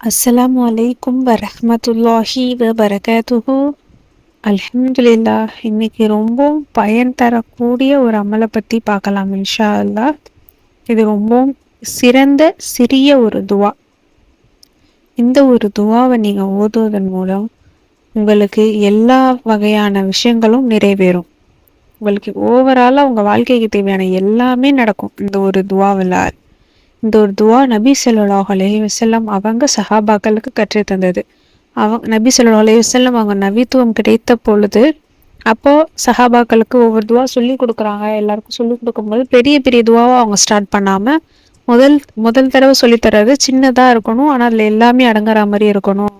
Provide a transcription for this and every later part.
அஸ்ஸலாமு அலைக்கும் வரஹ்மத்துல்லாஹி வபரகாத்துஹு. அல்ஹம்துலில்லாஹ். இன்னைக்கு ரொம்பவும் பயன் தரக்கூடிய ஒரு அமலை பற்றி பார்க்கலாம் இன்ஷா அல்லாஹ். இது ரொம்பவும் சிறந்த சிறிய ஒரு துவா. இந்த ஒரு துவாவை நீங்கள் ஓதுவதன் மூலம் உங்களுக்கு எல்லா வகையான விஷயங்களும் நிறைவேறும். உங்களுக்கு ஓவராலாக உங்கள் வாழ்க்கைக்கு தேவையான எல்லாமே நடக்கும் இந்த ஒரு துவாவில். இந்த ஒரு துவா நபி ஸல்லல்லாஹு அலைஹி வஸல்லம் அவங்க சஹாபாக்களுக்கு கற்றுத் தந்தது. நபி ஸல்லல்லாஹு அலைஹி வஸல்லம் அவங்க நபித்துவம் கிடைத்த பொழுது அப்போது சஹாபாக்களுக்கு ஒவ்வொரு துவா சொல்லி கொடுக்குறாங்க. எல்லாருக்கும் சொல்லி கொடுக்கும்போது பெரிய பெரிய துவாவை அவங்க ஸ்டார்ட் பண்ணாமல் முதல் தடவை சொல்லித்தர்றது சின்னதாக இருக்கணும், ஆனால் அதில் எல்லாமே அடங்குற மாதிரி இருக்கணும்.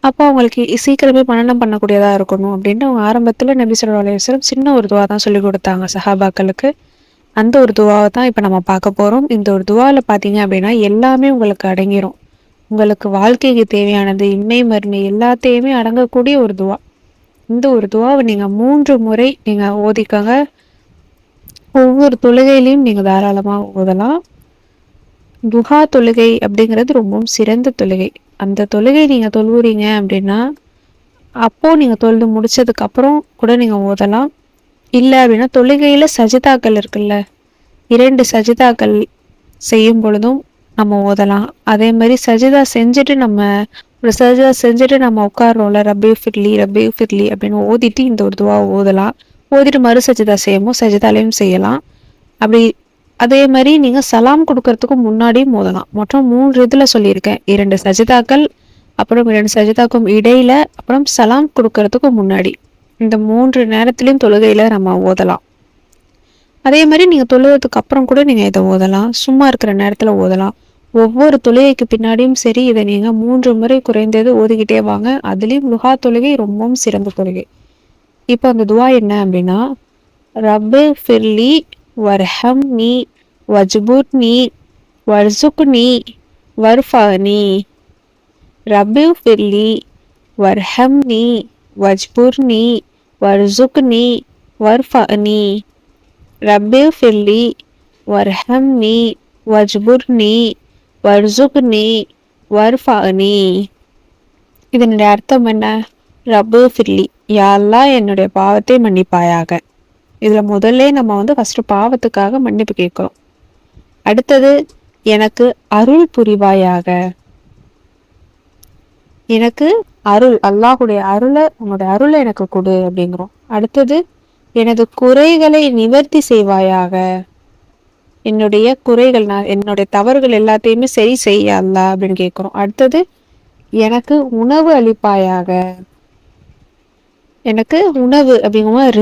அப்போ அவங்களுக்கு சீக்கிரமே மனனம் பண்ணக்கூடியதாக இருக்கணும் அப்படின்ட்டு அவங்க ஆரம்பத்தில் நபி ஸல்லல்லாஹு அலைஹி வஸல்லம் சின்ன ஒரு துவா தான் சொல்லி கொடுத்தாங்க சஹாபாக்களுக்கு. அந்த ஒரு துவாவை தான் இப்போ நம்ம பார்க்க போகிறோம். இந்த ஒரு துவாவில் பார்த்தீங்க அப்படின்னா எல்லாமே உங்களுக்கு அடங்கிடும். உங்களுக்கு வாழ்க்கைக்கு தேவையானது இன்மை மறுமை எல்லாத்தையுமே அடங்கக்கூடிய ஒரு துவா. இந்த ஒரு துவாவை நீங்கள் 3 முறை நீங்கள் ஓதிக்கங்க. ஒவ்வொரு தொழுகையிலையும் நீங்கள் தாராளமாக ஓதலாம். துஹா தொழுகை அப்படிங்கிறது ரொம்பவும் சிறந்த தொழுகை. அந்த தொழுகை நீங்கள் தொழுவுறீங்க அப்படின்னா அப்போது நீங்கள் தொழுது முடிச்சதுக்கப்புறம் கூட நீங்கள் ஓதலாம். இல்லை அப்படின்னா தொழுகையில் சஜிதாக்கள் இருக்குல்ல, 2 சஜிதாக்கள் செய்யும் பொழுதும் நம்ம ஓதலாம். அதே மாதிரி சஜிதா செஞ்சுட்டு நம்ம உட்காரோம்ல, ரப்பி ஃபிர்லி அப்படின்னு ஓதிட்டு இந்த ஒரு துவா ஓதலாம். ஓதிட்டு மறு சஜிதா செய்யும்போது சஜிதாலையும் செய்யலாம். அதே மாதிரி நீங்கள் சலாம் கொடுக்கறதுக்கு முன்னாடியும் ஓதலாம். மொத்தம் 3 இதில் சொல்லியிருக்கேன். 2 சஜிதாக்கள், அப்புறம் 2 சஜிதாக்கும் இடையில, அப்புறம் சலாம் கொடுக்கறதுக்கு முன்னாடி. இந்த 3 நேரத்துலையும் தொழுகையில் நம்ம ஓதலாம். அதே மாதிரி நீங்கள் தொழுகிறதுக்கு அப்புறம் கூட நீங்கள் இதை ஓதலாம். சும்மா இருக்கிற நேரத்தில் ஓதலாம். ஒவ்வொரு தொழுகைக்கு பின்னாடியும் சரி இதை நீங்கள் 3 முறை குறைந்தது ஓதிக்கிட்டே வாங்க. அதுலேயும் லுஹா தொழுகை ரொம்பவும் சிறந்த தொழுகை. இப்போ அந்த துவா என்ன அப்படின்னா, ரப்பி ஃபிர்லி வர்ஹம்னி வஜ்புர்னி வர்சுக்னி வர்ஃபனி. ரப்பி ஃபிர்லி வர்ஹம்னி வஜ்புர்னி வர்சுக்னி வர்ஃபனி. ரப்பி ஃபிர்லி வர்ஹம்னி வஜ்புர்னி வர்சுக்னி வர்ஃபனி. இதனுடைய அர்த்தம் என்ன? ரப்பி ஃபிர்லி, யா அல்லாஹ் என்னுடைய பாவத்தை மன்னிப்பாயாக. இதில் முதல்ல நம்ம ஃபஸ்ட்டு பாவத்துக்காக மன்னிப்பு கேட்குறோம். அடுத்தது எனக்கு அருள் புரிவாயாக. எனக்கு அருள், அல்லாஹுடைய உன்னுடைய அருளை எனக்கு கொடு அப்படிங்கிறோம். அடுத்தது எனது குறைகளை நிவர்த்தி செய்வாயாக. என்னுடைய குறைகள், என்னுடைய தவறுகள் எல்லாத்தையுமே சரி செய்ய அல்லாஹ் அப்படின்னு கேட்குறோம். அடுத்தது எனக்கு உணவு அளிப்பாயாக. எனக்கு உணவு அப்படிங்கும்போது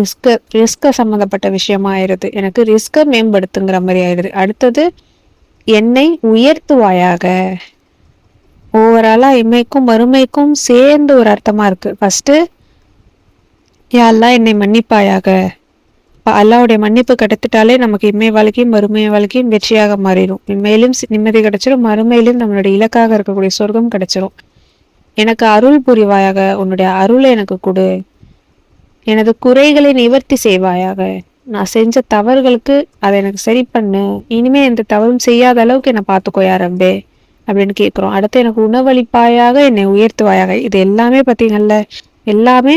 ரிஸ்க சம்மந்தப்பட்ட விஷயமா ஆயிடுது. எனக்கு ரிஸ்கை மேம்படுத்துங்கிற மாதிரி ஆயிடுது. அடுத்தது என்னை உயர்த்துவாயாக. ஓவராலாக இம்மைக்கும் மறுமைக்கும் சேர்ந்து ஒரு அர்த்தமாக இருக்குது. ஃபஸ்ட்டு யா அல்லாஹ் என்னை மன்னிப்பாயாக. அல்லாஹ்வுடைய மன்னிப்பு கிடைத்துட்டாலே நமக்கு இம்மை வாழ்க்கையும் மறுமை வாழ்க்கையும் வெற்றியாக மாறிடும். இம்மையிலும் நிம்மதி கிடைச்சிடும், மறுமையிலும் நம்மளுடைய இலக்காக இருக்கக்கூடிய சொர்க்கம் கிடைச்சிடும். எனக்கு அருள் புரிவாயாக. உன்னுடைய அருளை எனக்கு கொடு. எனது குறைகளை நிவர்த்தி செய்வாயாக. நான் செஞ்ச தவறுகளுக்கு அதை எனக்கு சரி பண்ணு. இனிமேல் எந்த தவறும் செய்யாத அளவுக்கு என்னை பார்த்துக்கோயா ரப்பே அப்படின்னு கேட்குறோம். அடுத்து எனக்கு உணவளிப்பாயாக, என்னை உயர்த்துவாயாக. இது எல்லாமே பார்த்தீங்கல்ல, எல்லாமே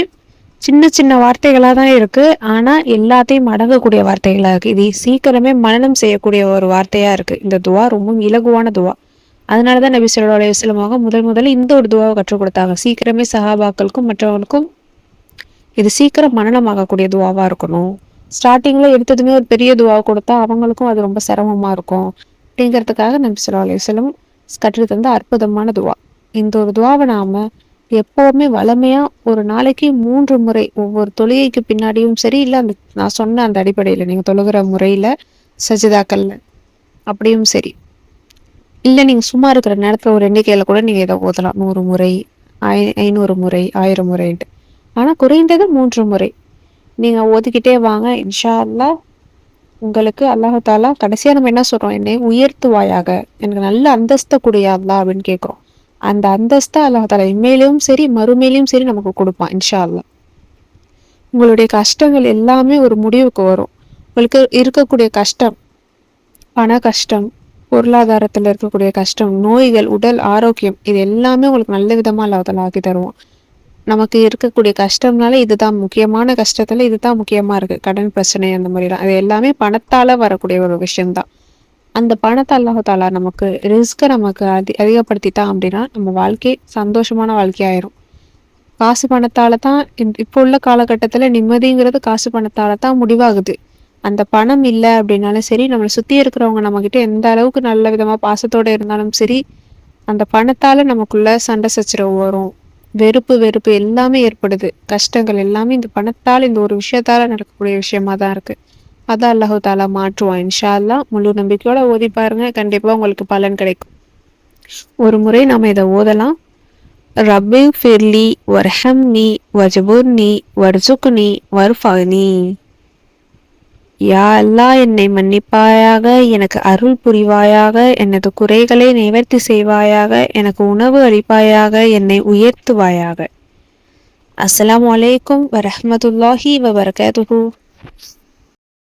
சின்ன சின்ன வார்த்தைகளாக தான் இருக்குது, ஆனால் எல்லாத்தையும் அடங்கக்கூடிய வார்த்தைகளாக இருக்குது. இது சீக்கிரமே மனனம் செய்யக்கூடிய ஒரு வார்த்தையாக இருக்குது. இந்த துவா ரொம்ப இலகுவான துவா. அதனால தான் நபி ஸல்லல்லாஹு அலைஹி வஸல்லம் முதல்ல இந்த ஒரு துவாவை கற்றுக் கொடுத்தாங்க. சீக்கிரமே சஹாபாக்களுக்கும் மற்றவங்களுக்கும் இது சீக்கிரம் மனனமாகக்கூடிய துவாவாக இருக்கணும். ஸ்டார்டிங்கில் எடுத்ததுமே ஒரு பெரிய துவாவை கொடுத்தா அவங்களுக்கும் அது ரொம்ப சிரமமாக இருக்கும் அப்படிங்கிறதுக்காக நபி ஸல்லல்லாஹு அலைஹி வஸல்லம் கற்றுத் தந்த அற்புதமான துவா. இந்த ஒரு துவாவை நாம் எப்போவுமே வளமையாக ஒரு நாளைக்கு 3 முறை ஒவ்வொரு தொழுகைக்கு பின்னாடியும் சரி, இல்லை நான் சொன்ன அந்த அடிப்படையில் நீங்கள் தொழுகிற முறையில் சஜிதாக்கல்ல அப்படியும் சரி, இல்லை நீங்கள் சும்மா இருக்கிற நேரத்தில் ஒரு எண்ணிக்கையில் கூட நீங்கள் இதை ஓதலாம். 100 முறை, 500 முறை, 1000 முறைன்ட்டு. ஆனால் குறைந்தது 3 முறை நீங்கள் ஓதிக்கிட்டே வாங்க. இன்ஷா அல்லாஹ் உங்களுக்கு அல்லாஹ் தாலா கடைசியாக நம்ம என்ன சொல்கிறோம், என்னை உயர்த்துவாயாக, எனக்கு நல்ல அந்தஸ்தை கூடிய அல்லாஹ் அப்படின்னு கேட்குறோம். அந்த அந்தஸ்தை அல்லாஹ் தாலா இம்மையிலையும் சரி மறுமையிலையும் சரி நமக்கு கொடுப்பான் இன்ஷா அல்லாஹ். உங்களுடைய கஷ்டங்கள் எல்லாமே ஒரு முடிவுக்கு வரும். உங்களுக்கு இருக்கக்கூடிய கஷ்டம், பண கஷ்டம், பொருளாதாரத்தில் இருக்கக்கூடிய கஷ்டம், நோய்கள், உடல் ஆரோக்கியம், இது எல்லாமே உங்களுக்கு நல்ல விதமா அல்லாஹ் தஆலா ஆக்கி தருவான். நமக்கு இருக்கக்கூடிய கஷ்டம்னால இதுதான் முக்கியமான கஷ்டத்துல இதுதான் முக்கியமா இருக்கு. கடன் பிரச்சனை அந்த மாதிரிலாம். அது எல்லாமே பணத்தால வரக்கூடிய ஒரு விஷயம்தான். அந்த பணத்த அல்லாஹ் தஆலா நமக்கு ரிஸ்க்க நமக்கு அதிகப்படுத்திட்டான் அப்படின்னா, நம்ம வாழ்க்கை சந்தோஷமான வாழ்க்கையாயிரும். காசு பணத்தால தான் இப்போ உள்ள காலகட்டத்துல நிம்மதிங்கிறது காசு பணத்தால தான் முடிவாகுது. அந்த பணம் இல்ல அப்படின்னாலும் சரி, நம்மள சுத்தி இருக்கிறவங்க நம்மகிட்ட எந்த அளவுக்கு நல்ல விதமா பாசத்தோட இருந்தாலும் சரி, அந்த பணத்தால நமக்குள்ள சண்டை சச்சரவு வரும். வெறுப்பு எல்லாமே ஏற்படுது. கஷ்டங்கள் எல்லாமே இந்த பணத்தால, இந்த ஒரு விஷயத்தால நடக்கக்கூடிய விஷயமா தான் இருக்கு. அதான் அல்லாஹு தாலா மாற்றுவான் இன்ஷா அல்லாஹ். முழு நம்பிக்கையோட ஓதி பாருங்க. கண்டிப்பா உங்களுக்கு பலன் கிடைக்கும். ஒரு முறை நாம இதை ஓதலாம். ரப்பி ஃபிர்லி வர்ஹம்னி வஜ்புர்னி வர்சுக்னி வர்ஃபக்னி. யா அல்லாஹ், என்னை மன்னிப்பாயாக, எனக்கு அருள் புரிவாயாக, எனது குறைகளை நிவர்த்தி செய்வாயாக, எனக்கு உணவு அளிப்பாயாக, என்னை உயர்த்துவாயாக. அஸ்ஸலாமு அலைக்கும் வரஹ்மத்துல்லாஹி வபரகாத்துஹு.